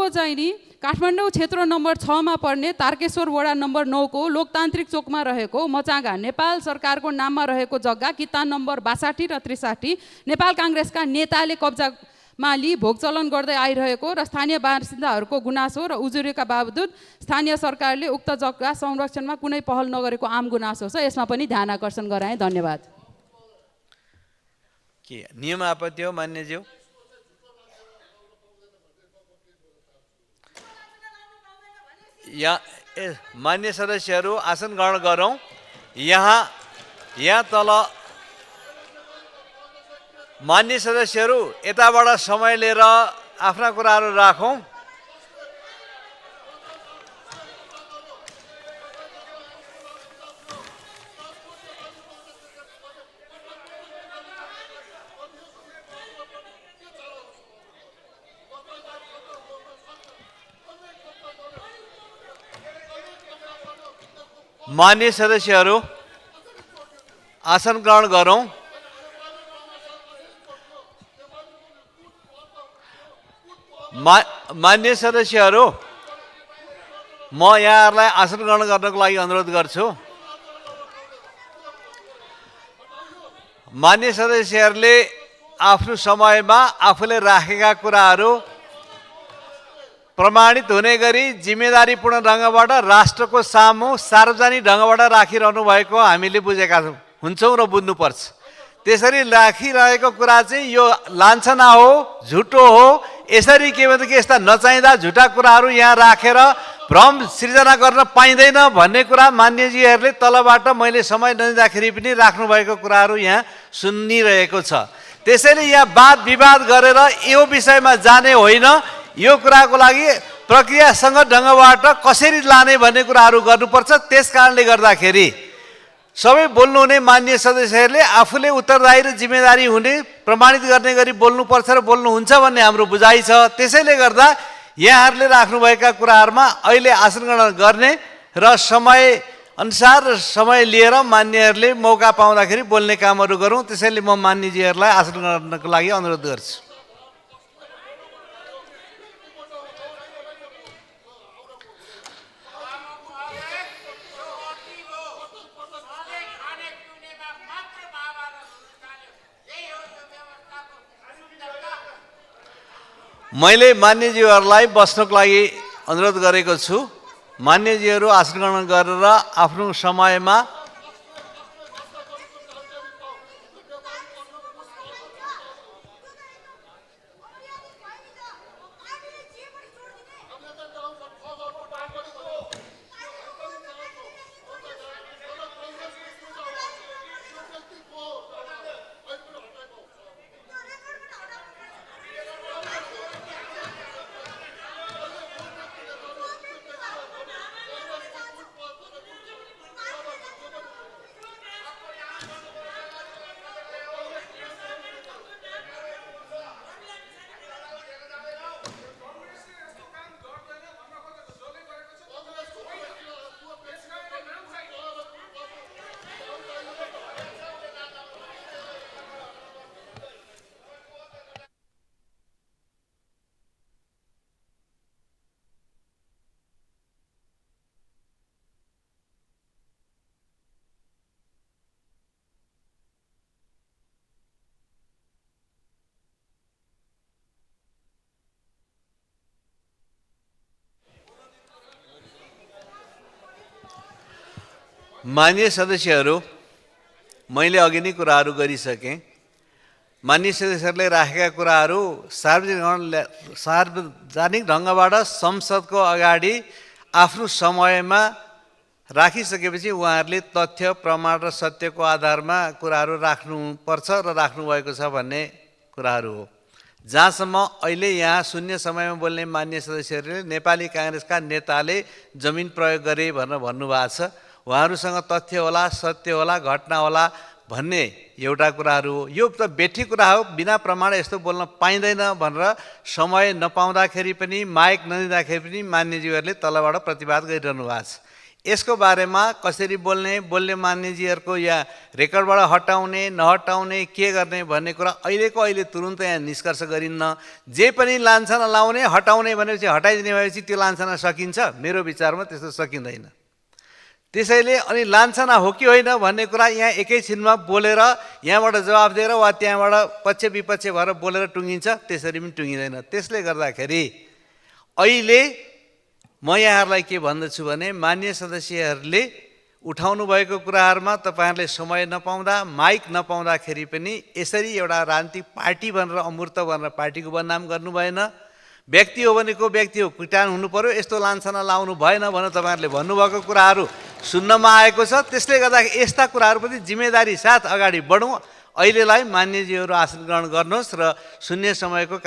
चाहिँ नि काठमाडौँ क्षेत्र नम्बर 6 मा पर्ने तारकेश्वर वडा नम्बर 9 को लोकतान्त्रिक चोकमा रहेको मचागा नेपाल सरकारको नाममा रहेको जग्गा किता नम्बर 62 र 63 नेपाल काङ्ग्रेसका नेताले कब्जामा लिई भोगचलन गर्दै आइरहेको र स्थानीय बासिन्दाहरूको गुनासो र उजुरीका बावजुद स्थानीय सरकारले उक्त जग्गा संरक्षणमा कुनै पहल नगरेको आम गुनासो छ। यसमा पनि ध्यान आकर्षण गराए। धन्यवाद। के नियम आपत्ति हो मान्यज्यू? मान्य सदस्यहरू आसन ग्रहण गरौँ। यहाँ तल मान्य सदस्यहरू यताबाट समय लिएर आफ्ना कुराहरू राखौँ। मान्य सदस्यहरू आसन ग्रहण गरौँ। मान्य सदस्यहरू म यहाँहरूलाई आसन ग्रहण गर्नको लागि अनुरोध गर्छु। मान्य सदस्यहरूले आफ्नो समयमा आफूले राखेका कुराहरू प्रमाणित हुने गरी जिम्मेदारीपूर्ण ढङ्गबाट राष्ट्रको सामु सार्वजनिक ढङ्गबाट राखिरहनु भएको हामीले बुझेका हुन्छौँ र बुझ्नुपर्छ। त्यसरी राखिरहेको कुरा चाहिँ यो लान्छना हो, झुटो हो। यसरी के भन्छ कि यस्ता नचाहिँदा झुटा कुराहरू यहाँ राखेर भ्रम सिर्जना गर्न पाइँदैन भन्ने कुरा मान्यजीहरूले तलबाट मैले समय नदिँदाखेरि पनि राख्नु भएको कुराहरू यहाँ सुनिरहेको छ। त्यसैले यहाँ वाद विवाद गरेर यो विषयमा जाने होइन, यो कुराको लागि प्रक्रियासँग ढङ्गबाट कसरी लाने भन्ने कुराहरू गर्नुपर्छ। त्यस कारणले गर्दाखेरि सबै बोल्नुहुने मान्य सदस्यहरूले आफूले उत्तरदायी र जिम्मेदारी हुने प्रमाणित गर्ने गरी बोल्नुपर्छ र बोल्नुहुन्छ भन्ने हाम्रो बुझाइ छ। त्यसैले गर्दा यहाँहरूले राख्नुभएका कुराहरूमा अहिले आसन ग्रहण गर्ने र समय अनुसार समय लिएर मान्यहरूले मौका पाउँदाखेरि बोल्ने कामहरू गरौँ। त्यसैले म मान्यजीहरूलाई आसन ग्रहणको लागि अनुरोध गर्छु। मैले मान्यजीहरूलाई बस्नको लागि अनुरोध गरेको छु। मान्यजीहरू आसन ग्रहण गरेर आफ्नो समयमा मान्य सदस्यहरू मैले अघि नै कुराहरू गरिसकेँ। मान्य सदस्यहरूले राखेका कुराहरू सार्वजनिक ढङ्गबाट संसदको अगाडि आफ्नो समयमा राखिसकेपछि उहाँहरूले तथ्य प्रमाण र सत्यको आधारमा कुराहरू राख्नुपर्छ र राख्नुभएको छ भन्ने कुराहरू हो। जहाँसम्म अहिले यहाँ शून्य समयमा बोल्ने मान्य सदस्यहरूले नेपाली काङ्ग्रेसका नेताले जमिन प्रयोग गरे भनेर भन्नुभएको छ। उहाँहरूसँग तथ्य होला, सत्य होला, घटना होला भन्ने एउटा कुराहरू हो। यो त बेठी कुरा हो, बिना प्रमाण यस्तो बोल्न पाइँदैन भनेर समय नपाउँदाखेरि पनि माइक नदिँदाखेरि पनि मान्यज्यूहरूले तलबाट प्रतिवाद गरिरहनु भएको छ। यसको बारेमा कसरी बोल्ने मान्यजीहरूको या रेकर्डबाट हटाउने नहटाउने के गर्ने भन्ने कुरा अहिले तुरुन्त यहाँ निष्कर्ष गरिन्न। जे पनि लान्छना लाउने हटाउने भनेपछि हटाइदिने भएपछि त्यो लान्छना सकिन्छ? मेरो विचारमा त्यस्तो सकिँदैन। त्यसैले अनि लान्छना हो कि होइन भन्ने कुरा यहाँ एकैछिनमा बोलेर यहाँबाट जवाफ दिएर वा त्यहाँबाट पक्ष विपक्ष भएर बोलेर टुङ्गिन्छ, त्यसरी पनि टुङ्गिँदैन। त्यसले गर्दाखेरि अहिले म यहाँहरूलाई के भन्दछु भने मान्य सदस्यहरूले उठाउनु भएको कुराहरूमा तपाईँहरूले समय नपाउँदा माइक नपाउँदाखेरि पनि यसरी एउटा राजनीतिक पार्टी भनेर अमूर्त भनेर पार्टीको बदनाम गर्नु भएन। व्यक्ति हो भनेको व्यक्ति हो, कुटान हुनु पर्यो, यस्तो लान्छना लाउनु भएन भनेर तपाईँहरूले भन्नुभएको कुराहरू सुन्नमा आएको छ। त्यसले गर्दाखेरि यस्ता कुराहरूप्रति जिम्मेदारी साथ अगाडि बढौँ। अहिलेलाई मान्यजीहरू आसन ग्रहण गर्नुहोस् र शून्य समयको